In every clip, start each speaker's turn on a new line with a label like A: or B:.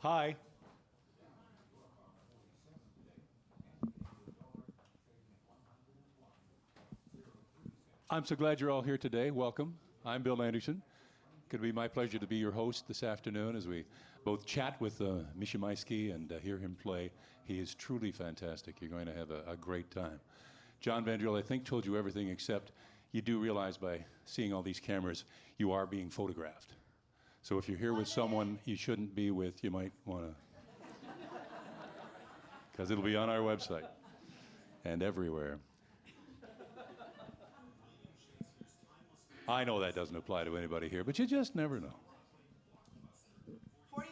A: Hi. I'm so glad you're all here today. Welcome. I'm Bill Anderson. Could be my pleasure to be your host this afternoon as we both chat with Mischa Maisky and hear him play. He is truly fantastic. You're going to have a great time. John Vandriel, I think, told you everything except you do realize by seeing all these cameras, you are being photographed. So if you're here with someone you shouldn't be with, you might want to, because it'll be on our website and everywhere. I know that doesn't apply to anybody here, but you just never know.
B: 45.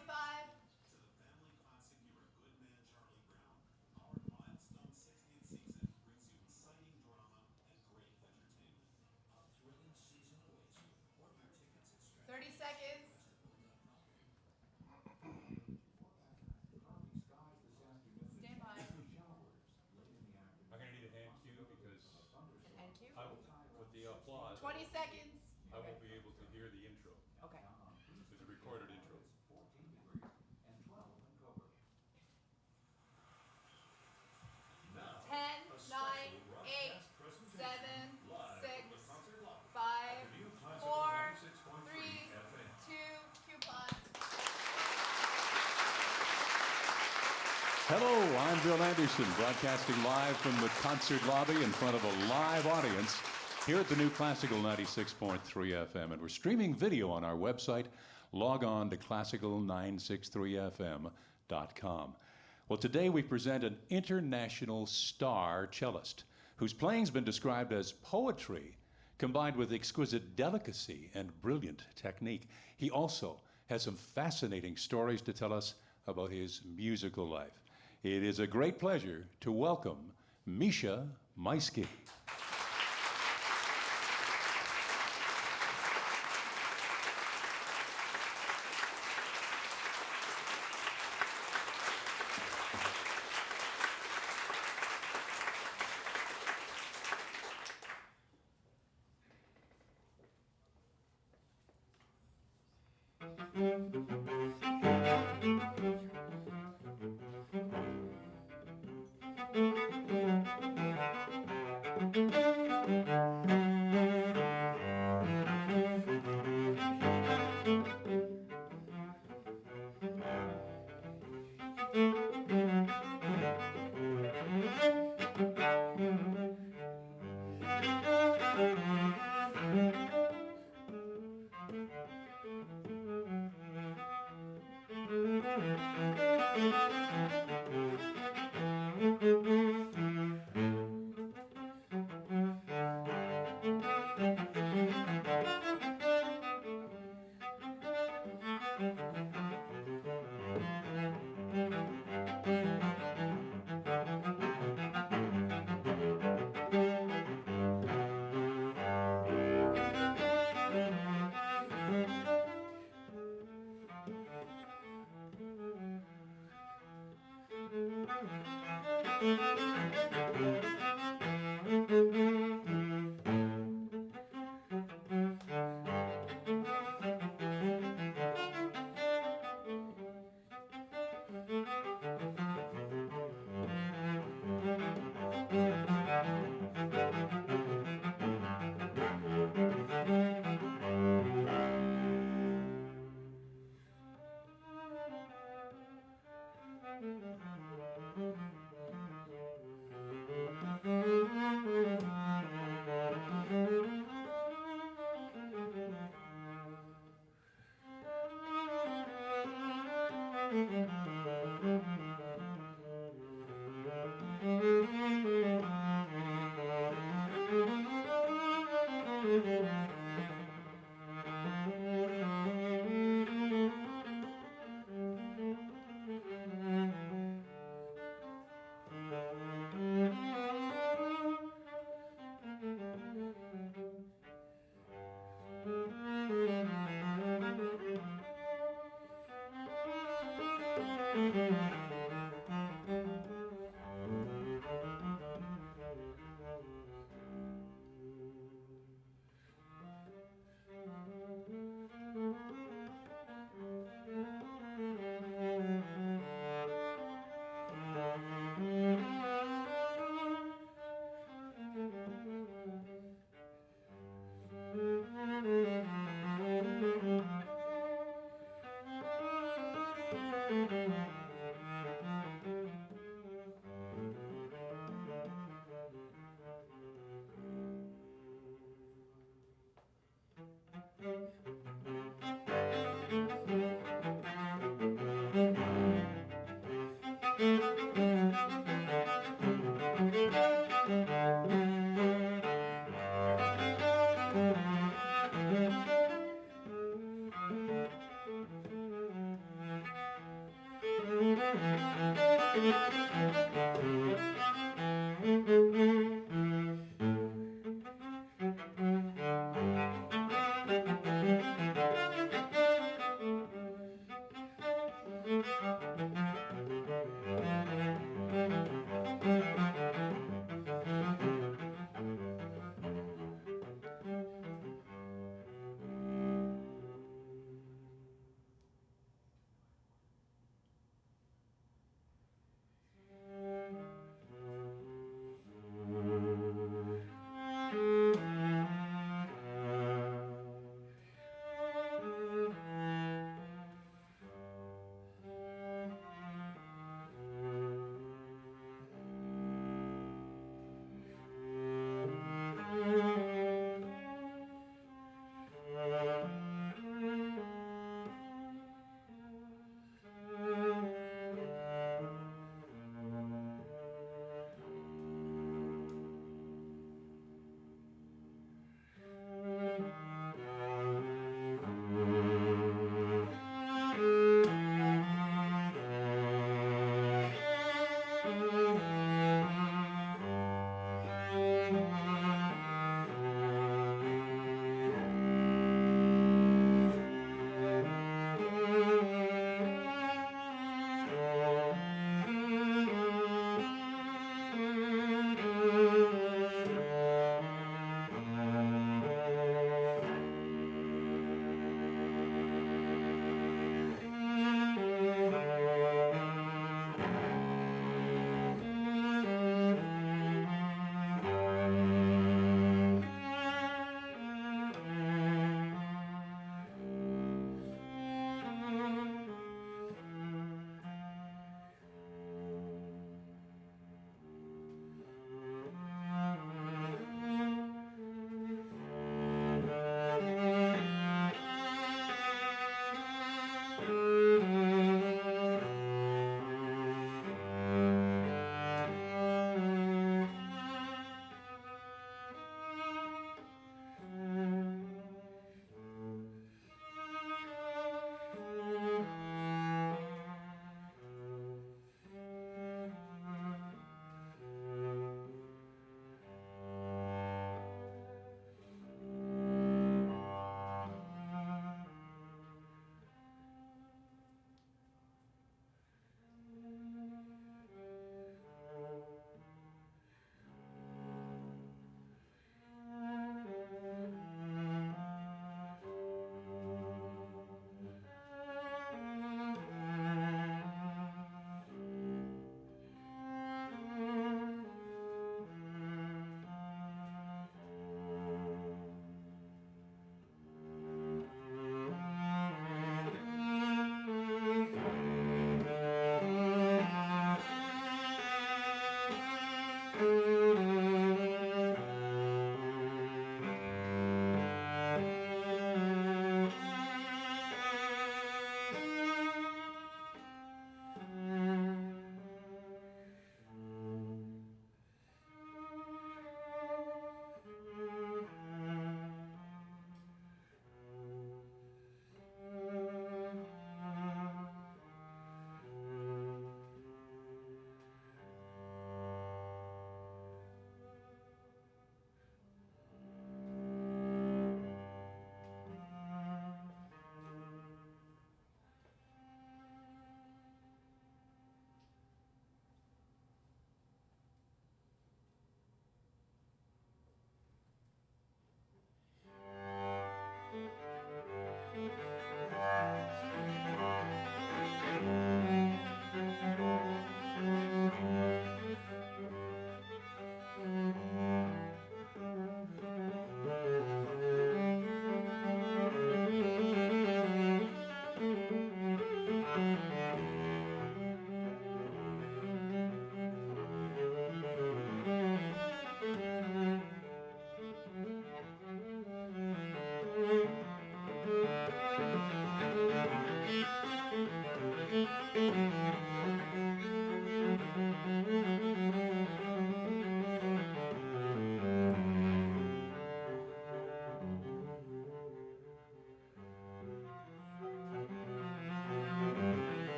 B: Seconds. Stand by.
A: I'm going to need a hand cue because
B: An end cue?
A: with the applause,
B: 20 seconds.
A: I won't be able to hear the intro.
B: Okay.
A: There's a recorded intro.
B: 10, 9, 8, 7, 6, 5, 4, 3, 2, coupon.
A: Hello, I'm Bill Anderson, broadcasting live from the concert lobby in front of a live audience here at the new Classical 96.3 FM. And we're streaming video on our website. Log on to classical963fm.com. Well, today we present an international star cellist whose playing's been described as poetry combined with exquisite delicacy and brilliant technique. He also has some fascinating stories to tell us about his musical life. It is a great pleasure to welcome Mischa Maisky.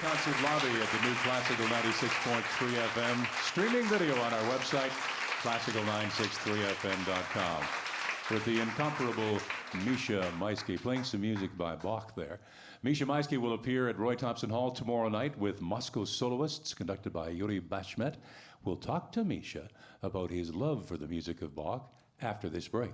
A: concert lobby at the new Classical 96.3 FM. Streaming video on our website, classical963fm.com. With the incomparable Mischa Maisky playing some music by Bach there. Mischa Maisky will appear at Roy Thompson Hall tomorrow night with Moscow Soloists, conducted by Yuri Bashmet. We'll talk to Mischa about his love for the music of Bach after this break.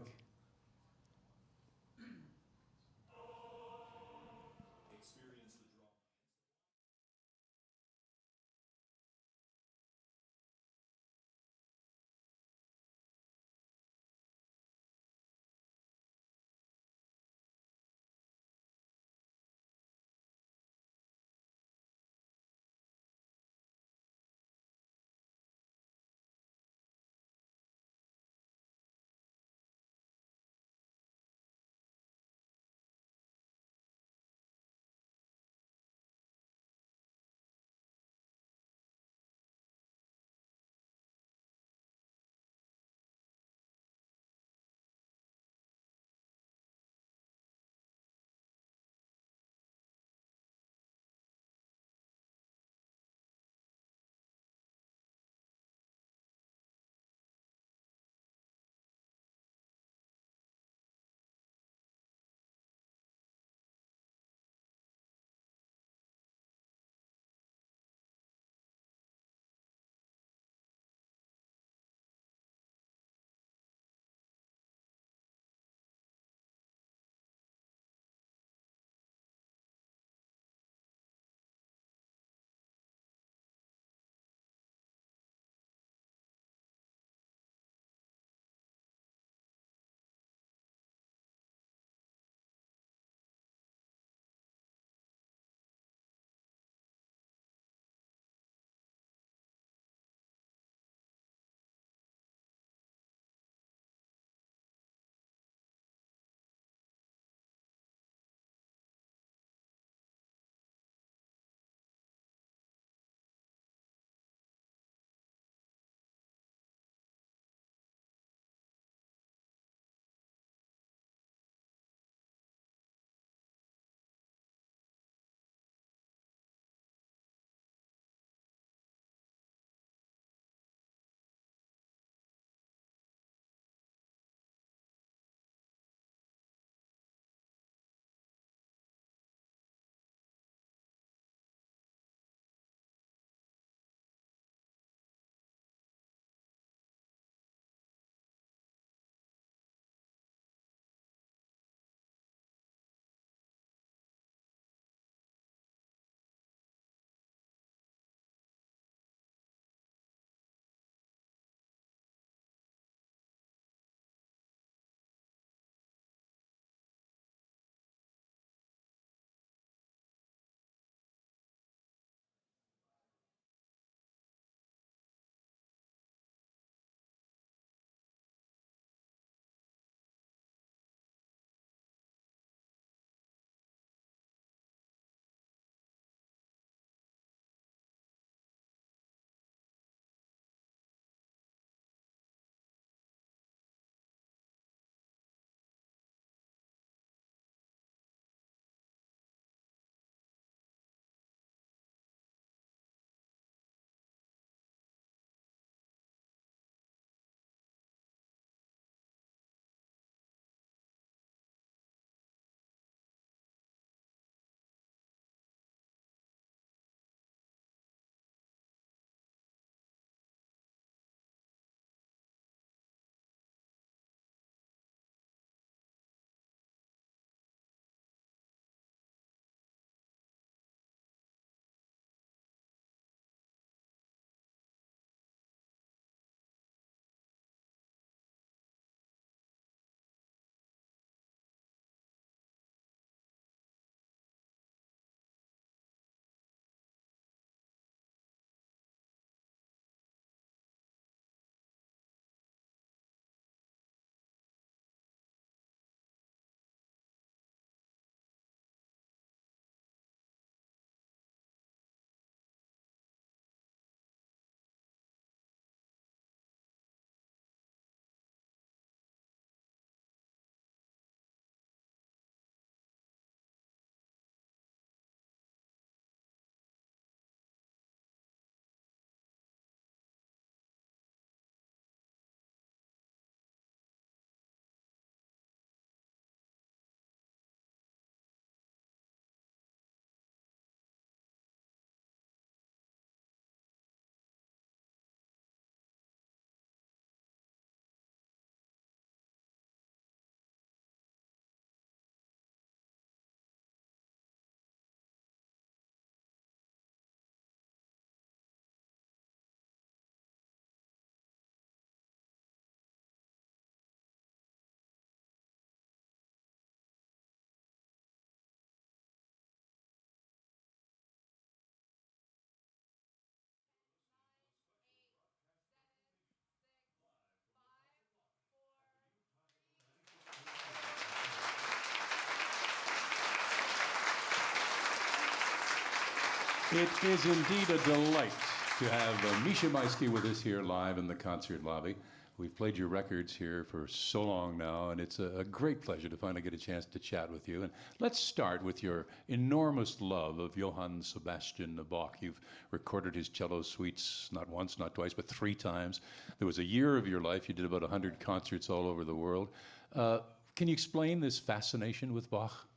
A: It is indeed a delight to have Mischa Maisky with us here live in the concert lobby. We've played your records here for so long now, and it's a great pleasure to finally get a chance to chat with you. And let's start with your enormous love of Johann Sebastian Bach. You've recorded his cello suites not once, not twice, but 3 times. There was a year of your life. You did about 100 concerts all over the world. Can you explain this fascination with Bach?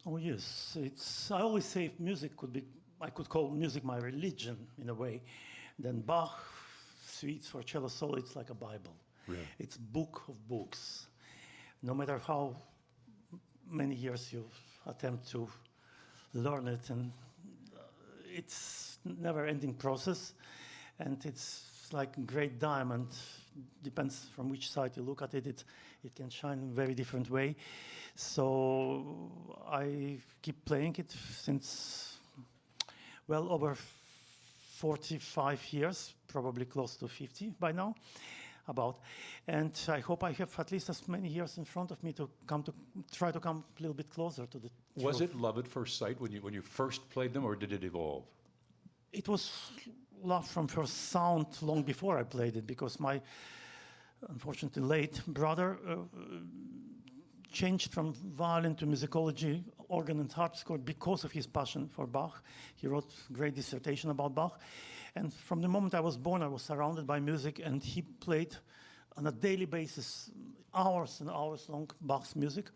C: Oh yes, I always say if music I could call music my religion in a way. Then Bach suites for cello solo, it's like a Bible.
A: Really?
C: It's book of books. No matter how many years you attempt to learn it, and it's never-ending process, and it's like a great diamond. Depends from which side you look at it. It can shine in a very different way. So I keep playing it since, well, over 45 years, probably close to 50 by now, about. And I hope I have at least as many years in front of me to try to come a little bit closer to the
A: Was
C: truth.
A: it love at first sight when you first played them, or did it evolve?
C: It was love from first sound long before I played it, because my unfortunately late brother changed from violin to musicology, organ and harpsichord, because of his passion for Bach. He wrote a great dissertation about Bach. And from the moment I was born, I was surrounded by music, and he played on a daily basis, hours and hours long, Bach's music.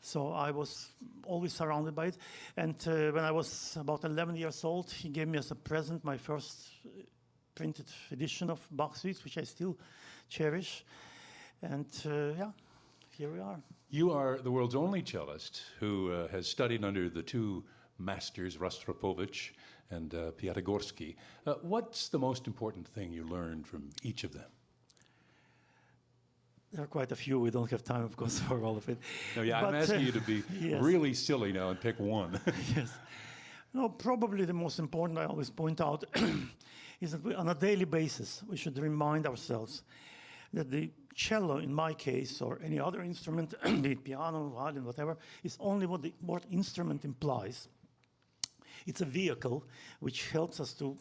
C: So I was always surrounded by it. And when I was about 11 years old, he gave me as a present my first printed edition of Bach suites, which I still cherish. And yeah, here we are.
A: You are the world's only cellist who has studied under the 2 masters, Rostropovich and Piatigorsky. What's the most important thing you learned from each of them?
C: There are quite a few. We don't have time, of course, for all of it.
A: No, yeah, I'm
C: But,
A: asking you to be
C: yes.
A: really silly now and pick one.
C: Yes. No, probably the most important, I always point out, is that on a daily basis, we should remind ourselves that the cello, in my case, or any other instrument, be it piano, violin, whatever, is only what the word instrument implies. It's a vehicle which helps us to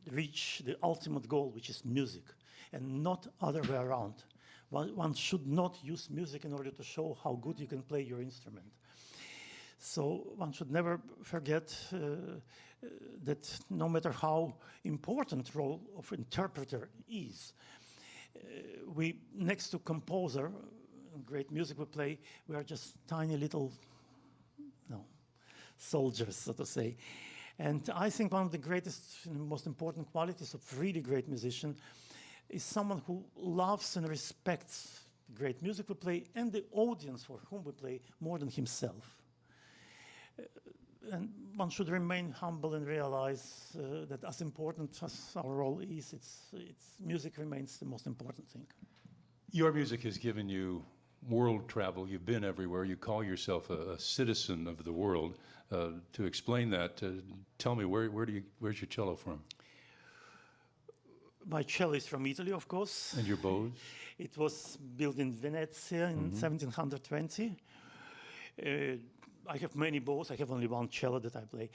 C: reach the ultimate goal, which is music, and not other way around. One should not use music in order to show how good you can play your instrument. So one should never forget that no matter how important role of interpreter is, we, next to composer, great music we play, we are just tiny little soldiers, so to say. And I think one of the greatest and most important qualities of really great musician is someone who loves and respects the great music we play and the audience for whom we play more than himself. And one should remain humble and realize that as important as our role is, it's music remains the most important thing.
A: Your music has given you world travel. You've been everywhere. You call yourself a citizen of the world. To explain that, tell me, where's your cello from?
C: My cello is from Italy, of course.
A: And your bows?
C: It was built in Venezia in 1720. I have many bows. I have only one cello that I play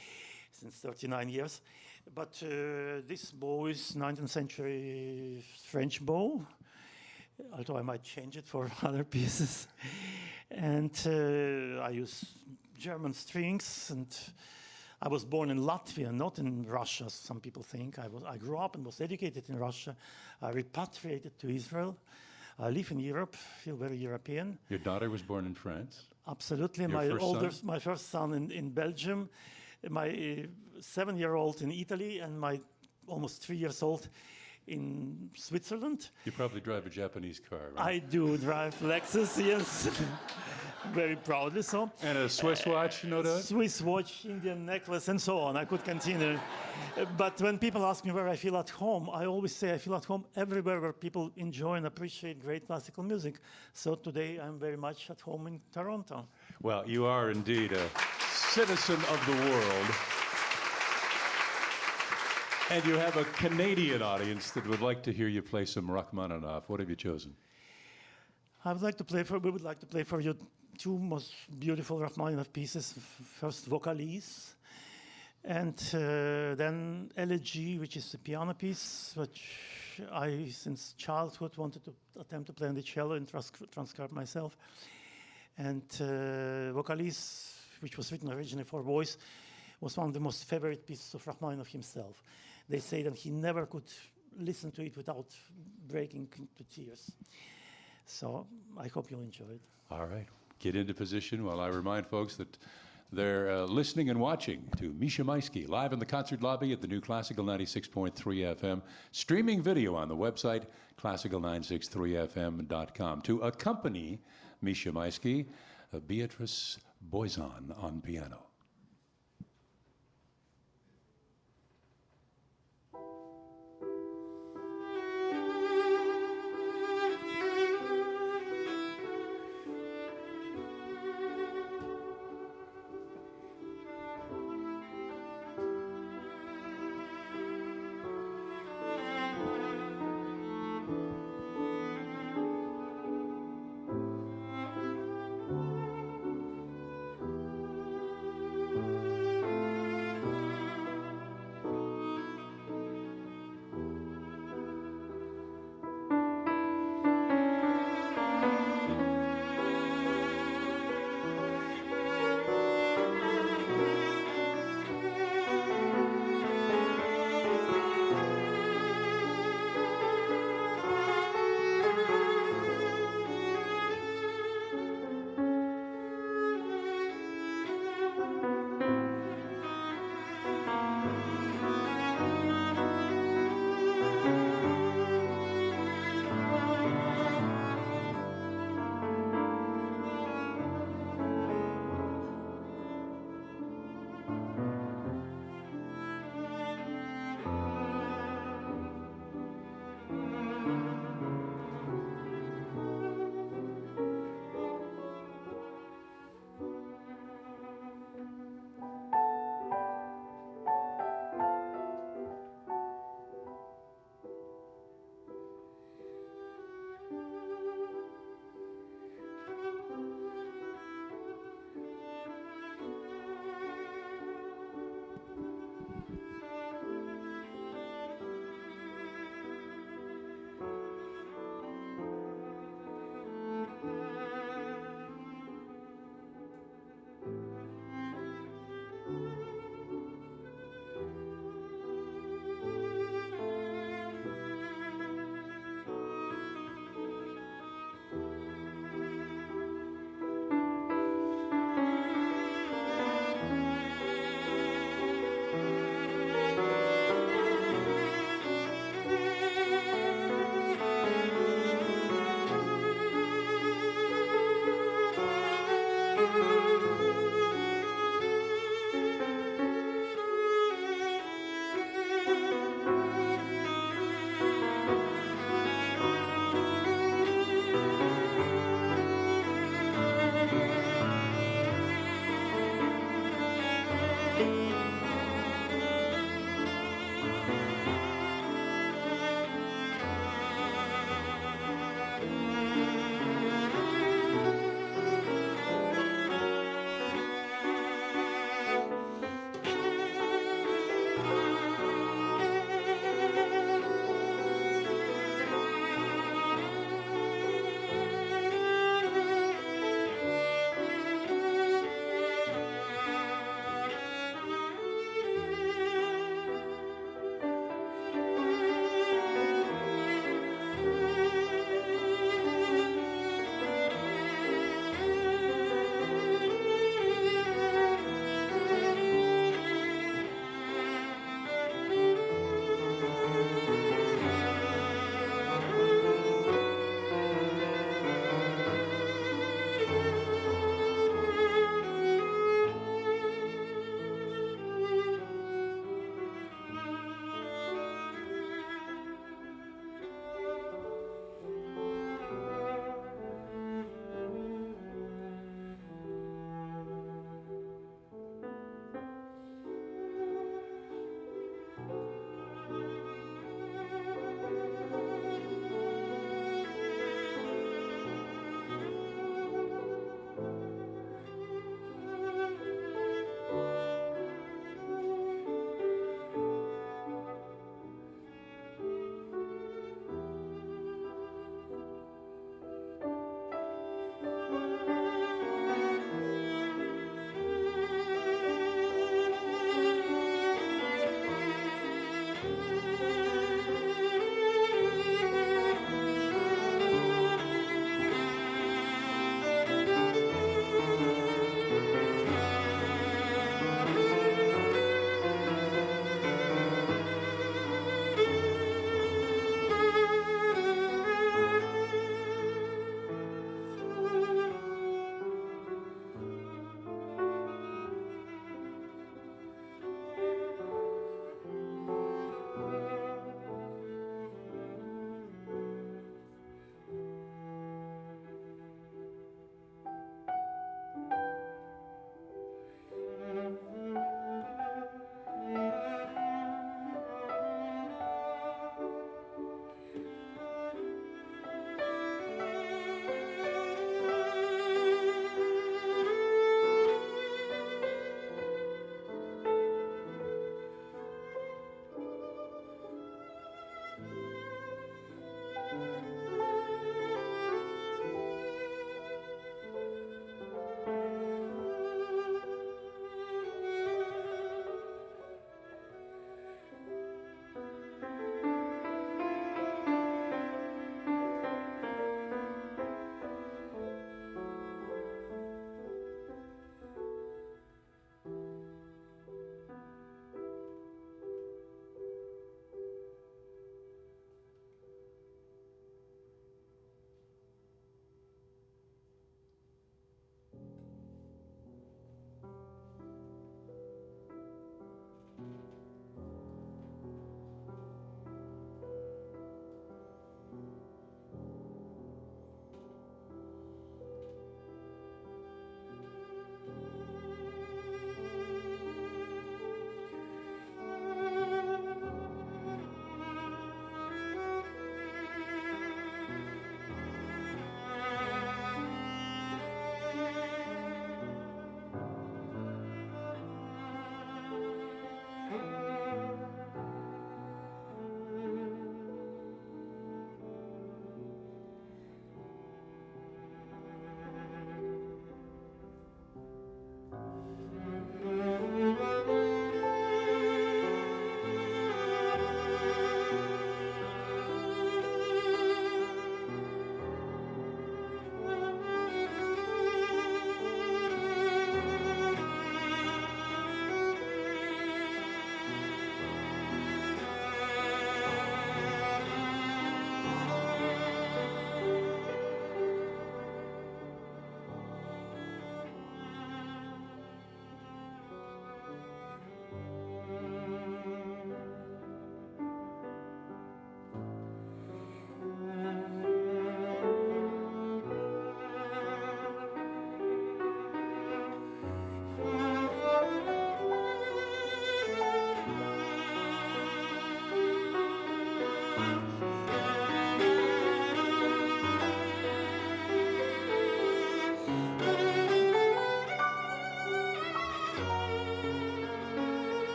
C: since 39 years. But this bow is 19th century French bow, although I might change it for other pieces. And I use German strings, and I was born in Latvia, not in Russia, as some people think. I grew up and was educated in Russia. I repatriated to Israel. I live in Europe, feel very European.
A: Your daughter was born in France?
C: Absolutely.
A: Your
C: My first son in Belgium, my 7-year-old in Italy, and my almost 3 years old in Switzerland.
A: You probably drive a Japanese car, right?
C: I do drive Lexus, yes. Very proudly so.
A: And a Swiss watch, no doubt?
C: Swiss watch, Indian necklace, and so on. I could continue. But when people ask me where I feel at home, I always say I feel at home everywhere where people enjoy and appreciate great classical music. So today I'm very much at home in Toronto.
A: Well, you are indeed a citizen of the world. And you have a Canadian audience that would like to hear you play some Rachmaninoff. What have you chosen?
C: We would like to play for you 2 most beautiful Rachmaninoff pieces. First, Vocalise, And then Elegy, which is a piano piece, which I, since childhood, wanted to attempt to play on the cello and transcribe myself. And Vocalise, which was written originally for voice, was one of the most favorite pieces of Rachmaninoff himself. They say that he never could listen to it without breaking into tears. So I hope you'll enjoy it.
A: All right. Get into position while I remind folks that they're listening and watching to Mischa Maisky live in the concert lobby at the new Classical 96.3 FM, streaming video on the website, classical963fm.com. To accompany Mischa Maisky, Beatrice Boizon on piano.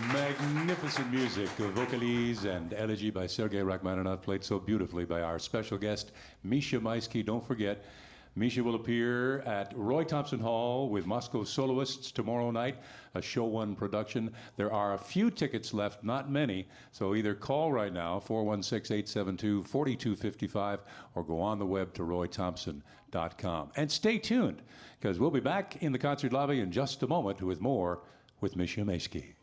A: Magnificent music, vocalese and elegy by Sergei Rachmaninoff, played so beautifully by our special guest, Mischa Maisky. Don't forget, Mischa will appear at Roy Thompson Hall with Moscow Soloists tomorrow night, a Show One production. There are a few tickets left, not many, so either call right now, 416-872-4255, or go on the web to roythompson.com. And stay tuned, because we'll be back in the concert lobby in just a moment with more with Mischa Maisky.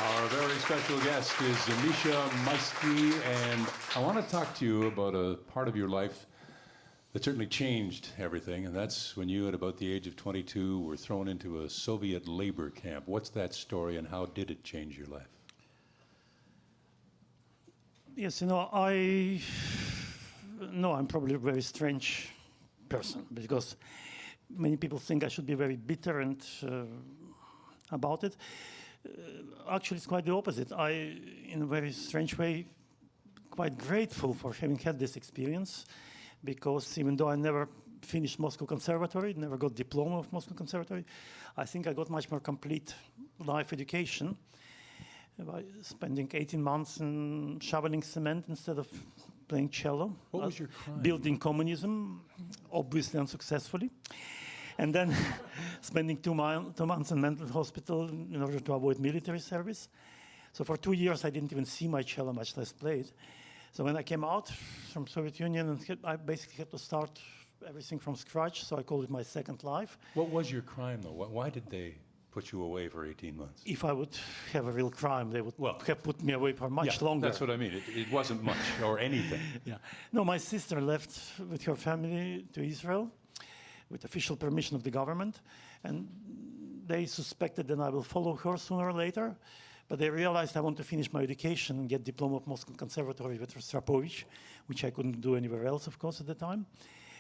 A: Our very special guest is Mischa Maisky, and I want to talk to you about a part of your life that certainly changed everything, and that's when you, at about the age of 22, were thrown into a Soviet labor camp. What's that story, and how did it change your life?
C: Yes, I'm probably a very strange person because many people think I should be very bitter and about it. Actually, it's quite the opposite. I, in a very strange way, quite grateful for having had this experience, because even though I never finished Moscow Conservatory, never got diploma of Moscow Conservatory, I think I got much more complete life education by spending 18 months in shoveling cement instead of playing cello.
A: What was your crime?
C: Building communism, obviously unsuccessfully. And then spending 2 months in mental hospital in order to avoid military service. So for 2 years, I didn't even see my cello, much less play it. So when I came out from Soviet Union, I basically had to start everything from scratch, so I called it my second life.
A: What was your crime, though? Why did they put you away for 18 months?
C: If I would have a real crime, they would have put me away for much longer.
A: That's what I mean. It wasn't much or anything.
C: Yeah. No, my sister left with her family to Israel with official permission of the government, and they suspected that I will follow her sooner or later, but they realized I want to finish my education and get diploma of Moscow Conservatory with Rostropovich, which I couldn't do anywhere else, of course, at the time.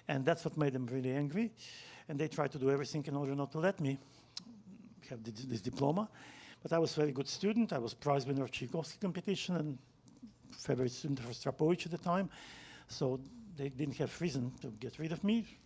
C: And that's what made them really angry, and they tried to do everything in order not to let me have this diploma. But I was a very good student. I was prize winner of Tchaikovsky competition and favorite student of Rostropovich at the time, so they didn't have reason to get rid of me.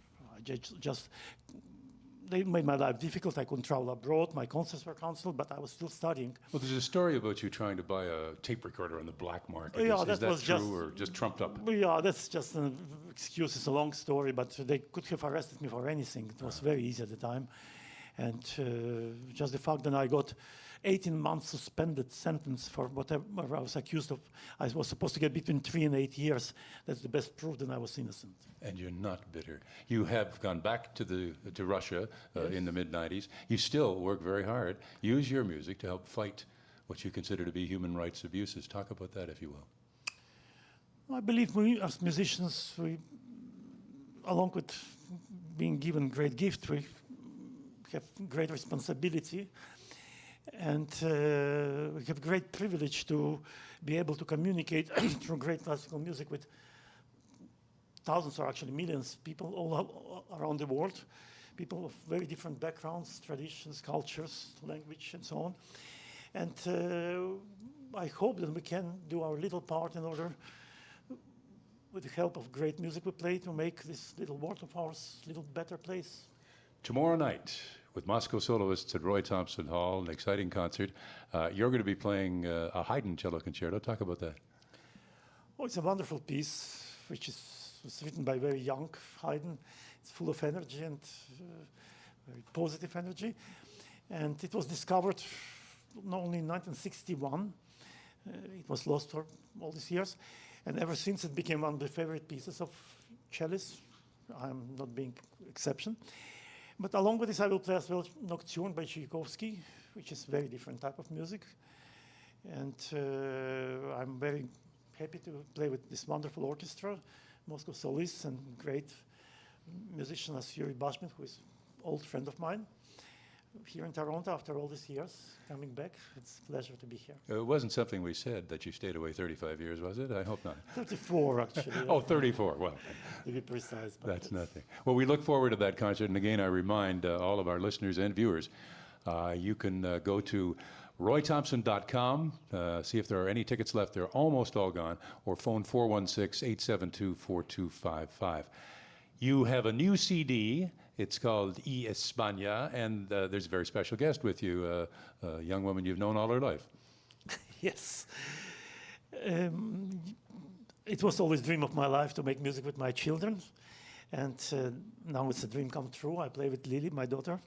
C: They made my life difficult. I couldn't travel abroad. My concerts were canceled, but I was still studying.
A: Well, there's a story about you trying to buy a tape recorder on the black market.
C: Yeah,
A: is that true or just trumped up?
C: Yeah, that's just an excuse. It's a long story, but they could have arrested me for anything. It was very easy at the time. And just the fact that I got 18 months suspended sentence for whatever I was accused of. I was supposed to get between 3 and 8 years. That's the best proof that I was innocent.
A: And you're not bitter. You have gone back to Russia in the mid-90s. You still work very hard. Use your music to help fight what you consider to be human rights abuses. Talk about that, if you will.
C: I believe we, as musicians, along with being given great gift, we have great responsibility. And we have great privilege to be able to communicate through great classical music with thousands or actually millions of people all around the world, people of very different backgrounds, traditions, cultures, language, and so on. And I hope that we can do our little part in order, with the help of great music we play, to make this little world of ours a little better place.
A: Tomorrow night, with Moscow soloists at Roy Thompson Hall, an exciting concert. You're going to be playing a Haydn cello concerto. Talk about that.
C: Oh, it's a wonderful piece, which was written by very young Haydn. It's full of energy and very positive energy. And it was discovered not only in 1961. It was lost for all these years. And ever since, it became one of the favorite pieces of cellists. I'm not being exception. But along with this, I will play as well Nocturne by Tchaikovsky, which is a very different type of music. And I'm very happy to play with this wonderful orchestra, Moscow soloists, and great musician as Yuri Bashmin, who is an old friend of mine, here in Toronto after all these years, coming back. It's a pleasure to be here.
A: It wasn't something we said that you stayed away 35 years, was it? I hope not.
C: 34, actually.
A: Oh, 34. Well,
C: to be precise. But
A: that's nothing. Well, we look forward to that concert. And again, I remind all of our listeners and viewers, you can go to roythompson.com, see if there are any tickets left. They're almost all gone. Or phone 416-872-4255. You have a new CD. It's called Y España, and there's a very special guest with you, a young woman you've known all her life.
C: Yes. It was always a dream of my life to make music with my children, and now it's a dream come true. I play with Lily, my daughter,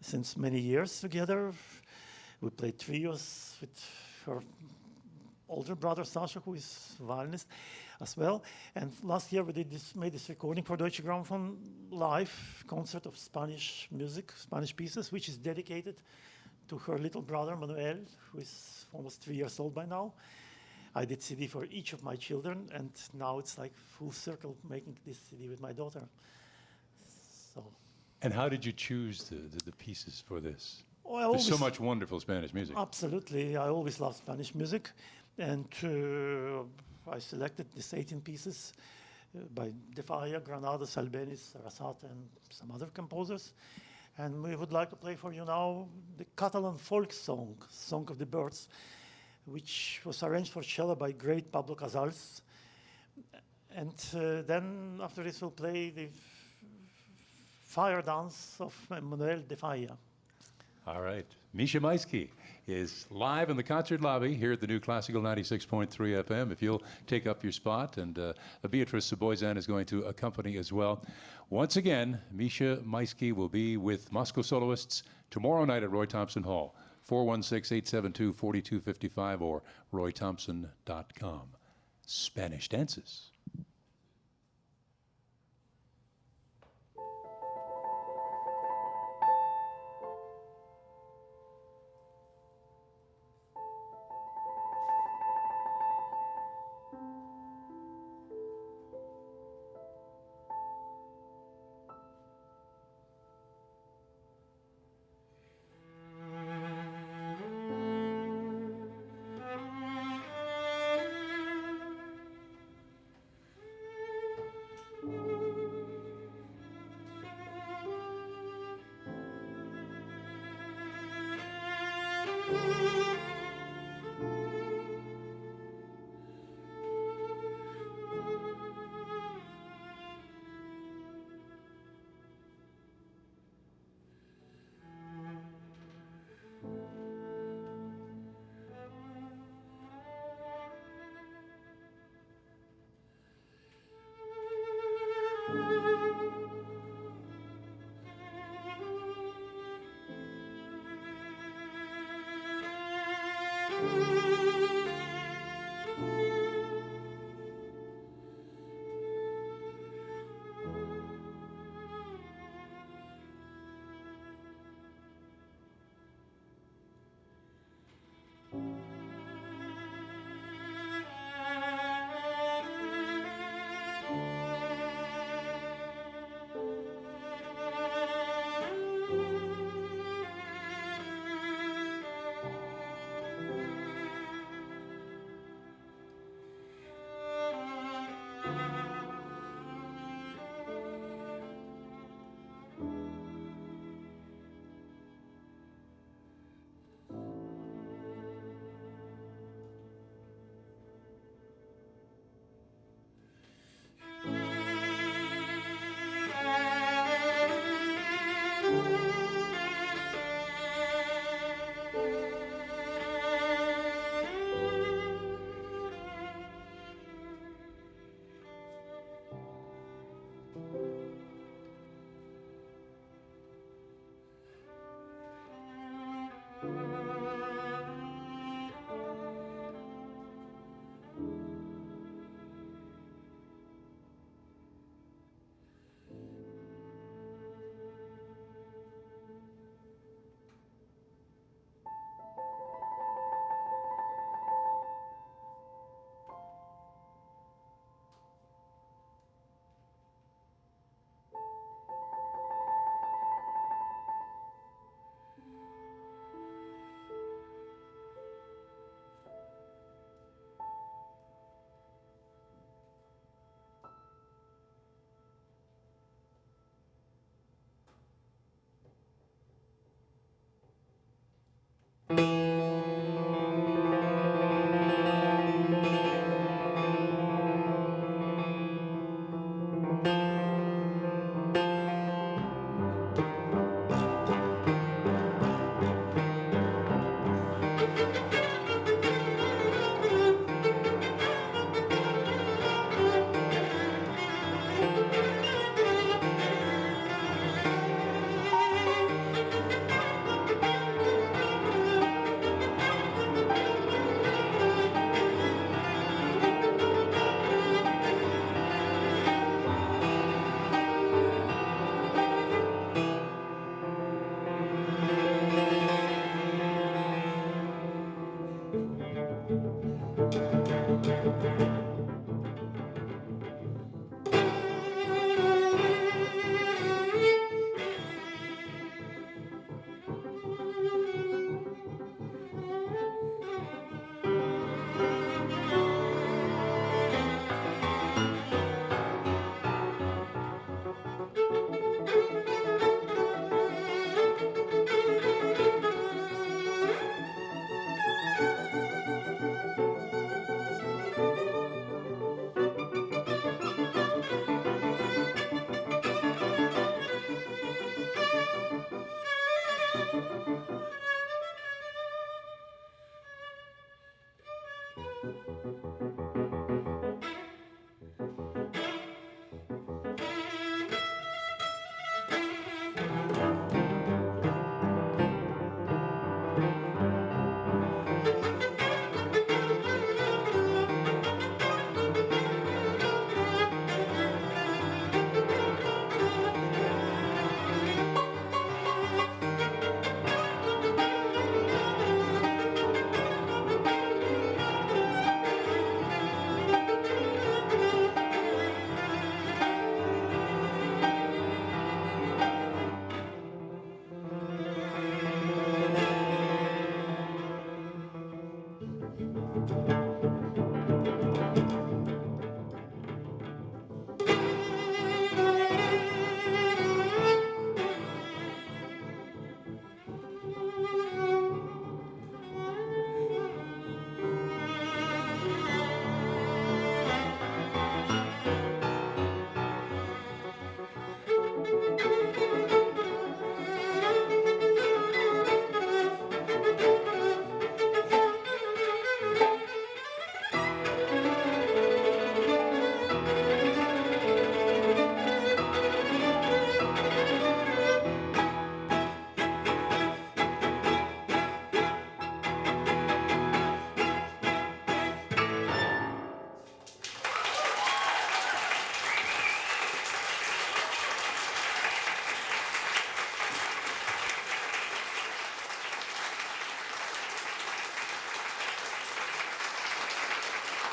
C: since many years together. We play trios with her older brother, Sasha, who is a violinist as well. And last year we made this recording for Deutsche Grammophon live concert of Spanish music, Spanish pieces, which is dedicated to her little brother, Manuel, who is almost 3 years old by now. I did CD for each of my children, and now it's like full circle making this CD with my daughter. So,
A: And how did you choose the pieces for this?
C: oh,
A: There's so much wonderful Spanish music.
C: Absolutely, I always loved Spanish music, and I selected these 18 pieces by De Falla, Granados, Albeniz, Arrasate, and some other composers. And we would like to play for you now the Catalan folk song, Song of the Birds, which was arranged for cello by great Pablo Casals. And then after this we'll play the Fire Dance of Manuel de Falla.
A: All right. Mischa Maisky is live in the concert lobby here at the new Classical 96.3 FM. If you'll take up your spot, and Beatrice Saboizan is going to accompany as well. Once again, Mischa Maisky will be with Moscow Soloists tomorrow night at Roy Thompson Hall, 416-872-4255 or roythompson.com. Spanish dances.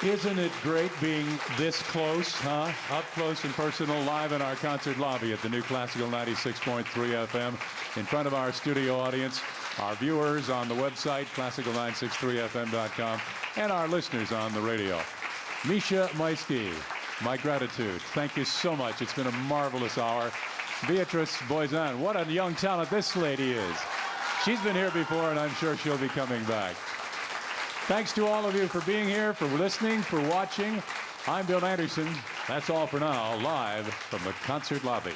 A: Isn't it great being this close, huh? Up close and personal, live in our concert lobby at the new Classical 96.3 FM, in front of our studio audience, our viewers on the website, classical963fm.com, and our listeners on the radio. Mischa Maisky, my gratitude. Thank you so much. It's been a marvelous hour. Beatrice Boizan, what a young talent this lady is. She's been here before, and I'm sure she'll be coming back. Thanks to all of you for being here, for listening, for watching. I'm Bill Anderson. That's all for now, live from the concert lobby.